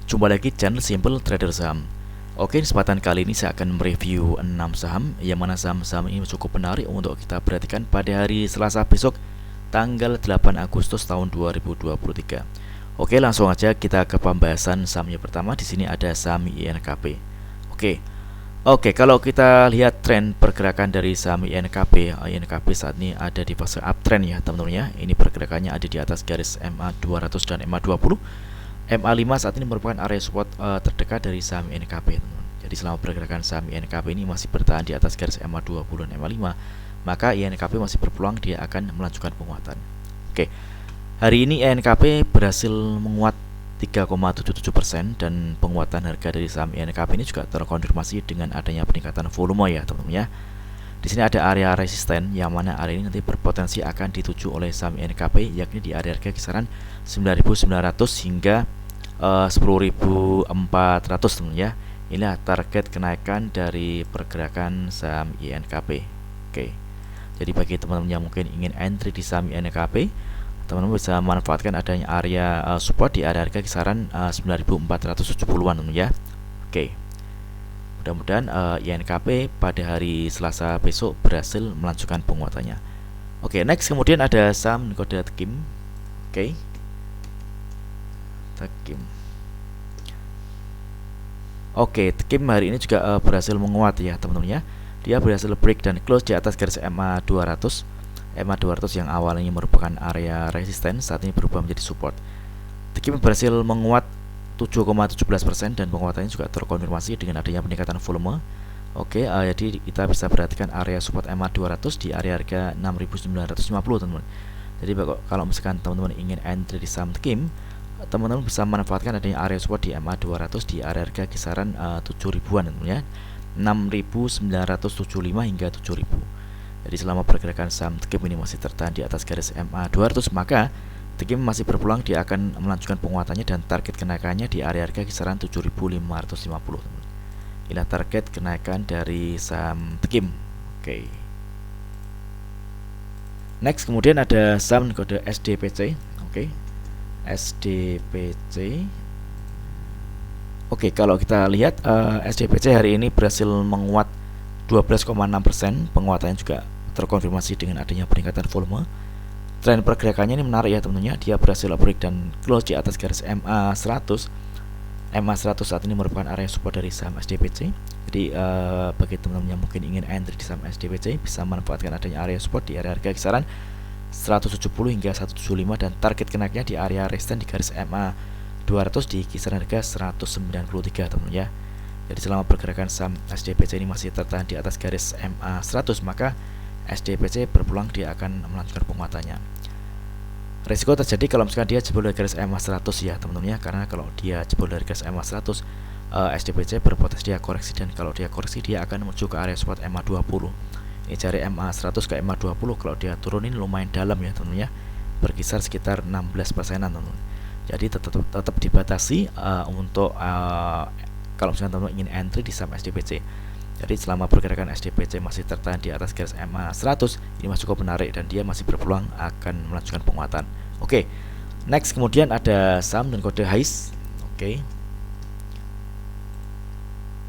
Jumpa lagi channel Simple Trader Saham. Oke, kesempatan kali ini saya akan mereview 6 saham yang mana saham-saham ini cukup menarik untuk kita perhatikan pada hari Selasa besok tanggal 8 Agustus tahun 2023. Oke, langsung aja kita ke pembahasan sahamnya. Pertama di sini ada saham INKP. Oke, kalau kita lihat tren pergerakan dari saham INKP saat ini ada di fase uptrend ya teman-teman ya. Ini pergerakannya ada di atas garis MA 200 dan MA 20. MA 5 saat ini merupakan area support terdekat dari saham INKP, teman-teman. Jadi selama pergerakan saham INKP ini masih bertahan di atas garis MA 20 dan MA 5, maka INKP masih berpeluang dia akan melanjutkan penguatan. Oke. Hari ini INKP berhasil menguat 3,77% dan penguatan harga dari saham INKP ini juga terkonfirmasi dengan adanya peningkatan volume ya teman-teman ya. Di sini ada area resisten yang mana area ini nanti berpotensi akan dituju oleh saham INKP, yakni di area harga kisaran 9.900 hingga 10.400 teman-teman ya. Inilah target kenaikan dari pergerakan saham INKP. Oke. Jadi bagi teman-teman yang mungkin ingin entry di saham INKP, teman-teman bisa manfaatkan adanya area support di area harga kisaran 9.470-an teman ya. Oke. Mudah-mudahan INKP pada hari Selasa besok berhasil melanjutkan penguatannya. Oke, next kemudian ada saham kode Tekim. Oke. Tekim. Oke, Tekim hari ini juga berhasil menguat ya teman-teman ya. Dia berhasil break dan close di atas garis MA 200. MA 200 yang awalnya merupakan area resisten saat ini berubah menjadi support. Tekim berhasil menguat 7,17% dan penguatannya juga terkonfirmasi dengan adanya peningkatan volume. Oke, jadi kita bisa perhatikan area support MA 200 di area harga 6.950 teman-teman. Jadi kalau misalkan teman-teman ingin entry di saham Tekim, teman-teman bisa manfaatkan adanya area support di MA 200 di area harga kisaran 7.000-an teman-teman ya. 6.975 hingga 7.000. Jadi selama pergerakan saham Tekim ini masih tertahan di atas garis MA 200, maka Tekim masih berpeluang dia akan melanjutkan penguatannya dan target kenaikannya di area harga kisaran 7.550. Inilah target kenaikan dari saham Tekim. Oke. Next kemudian ada saham kode SDPC. Oke. SDPC. Oke, kalau kita lihat SDPC hari ini berhasil menguat 12,6%, penguatannya juga terkonfirmasi dengan adanya peningkatan volume. Tren pergerakannya ini menarik ya teman-teman ya. Dia berhasil break dan close di atas garis MA 100. MA 100 saat ini merupakan area support dari saham SDPC. Jadi bagi teman-teman yang mungkin ingin entry di saham SDPC bisa manfaatkan adanya area support di area harga kisaran 170 hingga 175 dan target kenaikannya di area resisten di garis MA 200 di kisaran harga 193 teman-teman ya. Jadi selama pergerakan saham SDPC ini masih tertahan di atas garis MA 100, maka SDPC berpeluang dia akan melanjutkan penguatannya. Risiko terjadi kalau misalkan dia jebol dari garis MA 100 ya teman-teman ya, karena kalau dia jebol dari garis MA 100 SDPC berpotensi dia koreksi, dan kalau dia koreksi dia akan menuju ke area support MA 20. Ini dari MA 100 ke MA 20, kalau dia turunin lumayan dalam ya teman-teman ya, berkisar sekitar 16%-an teman-teman. Jadi tetap dibatasi untuk kalau misalnya teman-teman ingin entry di saham SDPC. Jadi selama pergerakan SDPC masih tertahan di atas garis MA 100, ini masih cukup menarik dan dia masih berpeluang akan melanjutkan penguatan. Oke. Next kemudian ada saham dan kode HAIS.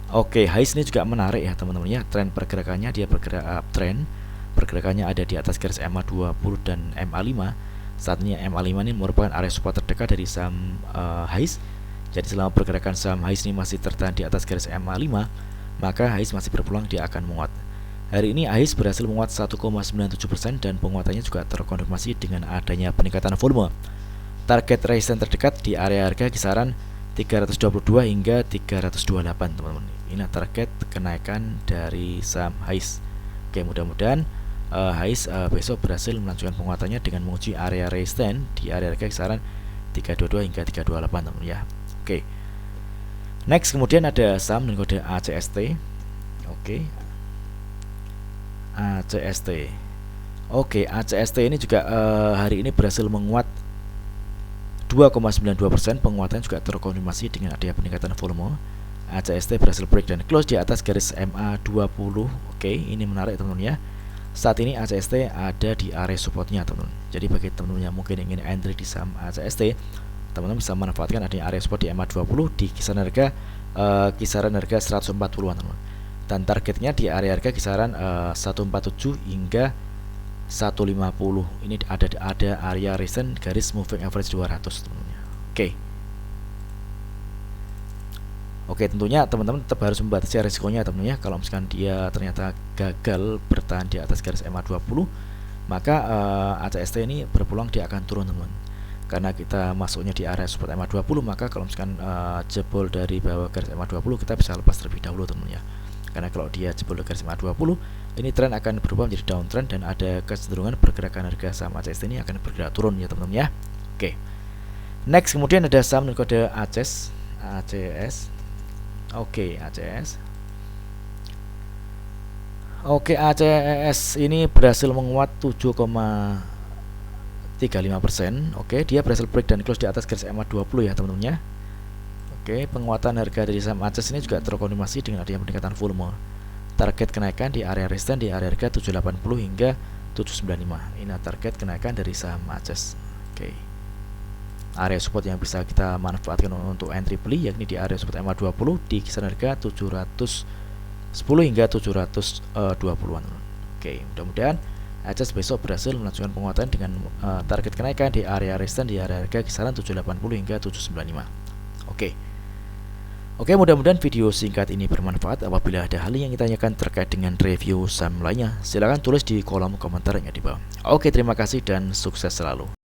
Oke, HAIS ini juga menarik ya teman-teman ya. Tren pergerakannya dia bergerak uptrend. Pergerakannya ada di atas garis MA 20 dan MA 5. Saat ini MA 5 ini merupakan area support terdekat dari saham HAIS. Jadi selama pergerakan saham HAIS ini masih tertahan di atas garis MA 5, maka HAIS masih berpeluang dia akan menguat. Hari ini HAIS berhasil menguat 1,97% dan penguatannya juga terkonfirmasi dengan adanya peningkatan volume. Target resisten terdekat di area harga kisaran 322 hingga 328 teman-teman. Ini target kenaikan dari saham HAIS. Oke, mudah-mudahan HAIS besok berhasil melanjutkan penguatannya dengan menguji area resisten di area harga kisaran 322 hingga 328 teman-teman ya. Oke. Next kemudian ada saham dengan kode ACST. Oke. ACST. Oke, ACST ini juga hari ini berhasil menguat 2,92%, penguatan juga terkonfirmasi dengan adanya peningkatan volume. ACST berhasil break dan close di atas garis MA 20. Oke, ini menarik teman-teman ya. Saat ini ACST ada di area supportnya teman-teman. Jadi bagi teman-teman yang mungkin ingin entry di saham ACST, teman-teman bisa manfaatkan adanya area support di MA20 di kisaran harga 140-an teman-teman. Dan targetnya di area harga kisaran 147 hingga 150. Ini ada area recent garis moving average 200 teman-teman. Oke, tentunya teman-teman tetap harus membatasi risikonya teman-teman ya. Kalau misalkan dia ternyata gagal bertahan di atas garis MA20, maka ACST ini berpeluang dia akan turun teman-teman. Karena kita masuknya di area support MA20, maka kalau misalkan jebol dari bawah garis MA20 kita bisa lepas terlebih dahulu teman-teman ya. Karena kalau dia jebol dari garis MA20, ini tren akan berubah menjadi downtrend dan ada kecenderungan pergerakan harga saham ACST ini akan bergerak turun ya teman-teman ya. Oke. Next, kemudian ada saham dengan kode ACS. Oke, ACS. Oke, ACS ini berhasil menguat 7,35%. Oke, dia berhasil break dan close di atas garis MA20 ya teman-teman ya. Oke, penguatan harga dari saham ACS ini juga terkonfirmasi dengan adanya peningkatan volume. Target kenaikan di area resistance di area harga 780 hingga 795. Ini target kenaikan dari saham ACS. Oke. Area support yang bisa kita manfaatkan untuk entry beli yakni di area support MA20 di kisaran harga 710 hingga 720-an. Oke, mudah-mudahan ACS besok berhasil melanjutkan penguatan dengan target kenaikan di area resistance di area harga kisaran 780 hingga 795. Oke, mudah-mudahan video singkat ini bermanfaat. Apabila ada hal yang ditanyakan terkait dengan review saham lainnya, silahkan tulis di kolom komentar yang ada di bawah. Oke, terima kasih dan sukses selalu.